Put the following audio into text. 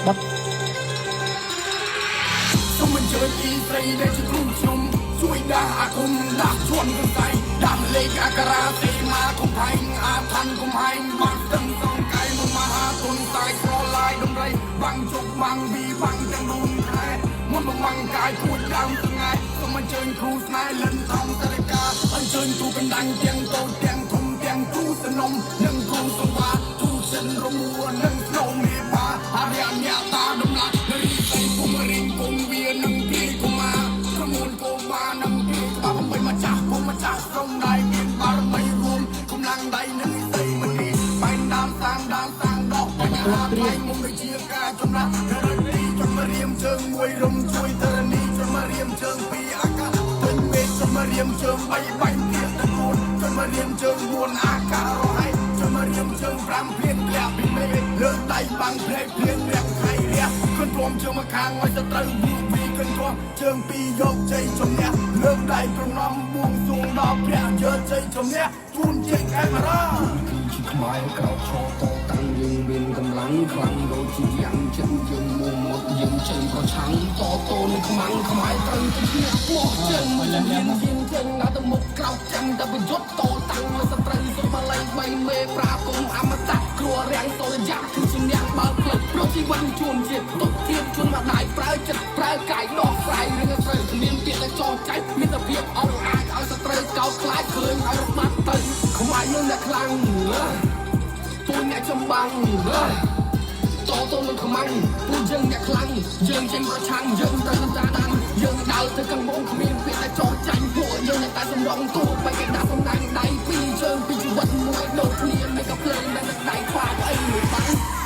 บัดសូមអញ្ជើញពីស្រីដែលជាគ្រូខ្ញុំជួយដាស់អាគមដាស់ជន់កន្សៃដាស់លេខអក្សរាទេមាកុំផែងអាឋានកុំហែងបាត់ទាំងសងកាយមកមហាទុនតាយស្រឡាយដំរីបាំងជុកបាំងវីបាំងទាំងនោះខែមុនមកបាំងកាយពួចដើមថ្ងៃសូមអញ្ជើញគ្រូស្នេហ៍លិនថងតរិកាអញ្ជើញគ្រូកណ្ដាញ់ទាំងតូចទាំងធំទាំងគ្រូសនំនិងគ្រូសង្វាគ្រូចិនរមួននិងស្នងមេបាអរិយញាតាដំឡាក់រីសៃពុំរៀងគង់វានឹងពីកុមារក្រមួនកោបានឹងពីបាក់បីម្ចាស់ពុំម្ចាស់ស្រងដៃមានបារមីរួមកម្លាំងដៃនឹងស្ដីមនីបែនដើមសាងដកបញ្ហាផ្នែកមុំដូចជាការចម្រាស់រត់ទីចន្ទរៀមជើងមួយរំជួយតរនីចន្ទរៀមជើងពីអាកាសពេញមេឃចន្ទរៀមជើង3បាញ់ទៀតតគូនចន្ទរៀមជើង4អាកាសរហ័យចន្ទរៀមជើង5ភ្លៀងលាក់ពីមេឃលើកដៃបាំងភ្លេចភ្លៀងរាក់ខៃរះគន់ព្រមជើងមកខាងឲ្យទៅត្រូវវាពីគន់ព្រមជើងពីយកជ័យជំនះលើកដៃប្រណំបួងសួងដល់ព្រះយកជ័យជំនះជូនជ័យអេមរ៉ាជាខ្មែរក្រោកឈរតតាំងយើងមានកម្លាំងខ្លាំងដូចជាយ៉ាងចិនយើងមុំមកយើងជ័យប្រឆាំងតតូនខ្មាំងខ្មែរត្រូវទៅឈ្នះបោះចិនមានចឹងដល់ទៅមុខក្រោកចាំតែប្រយុទ្ធតតាំងលើសត្រូវសុំបល័យ3មេប្រាគុំអមតៈគ្រោះរាំងតលយ៉ាគឺជំនះបើផ្លិចព្រោះជីវិតជួនជាតិទុកទៀតជួនមកដៃប្រើចិត្តប្រើកាយដោះស្រាយរឿងត្រូវមានទៀតតែចោលចៃមានតែភាពអស់អាចឲ្យសត្រូវកោតខ្លាចឃើញឲ្យរបាត់ទៅខ្មែរយើងអ្នកខ្លាំងពួកអ្នកចំបាំងតតូននឹងខ្មាំងពួកយើងអ្នកខ្លាំងយើងចេញប្រឆាំងយើងត្រូវតាដានយើងដើរទៅកង្វងគ្មានពេលតែចោលចាញ់ពួកយើងតែសម្រងទួបែកដាក់សំដាញ់ដៃពីរជើងពីជីវិតមួយដូចគ្នាមិនក៏ភ្លើងតែដៃខ្វាអីមួយបាំង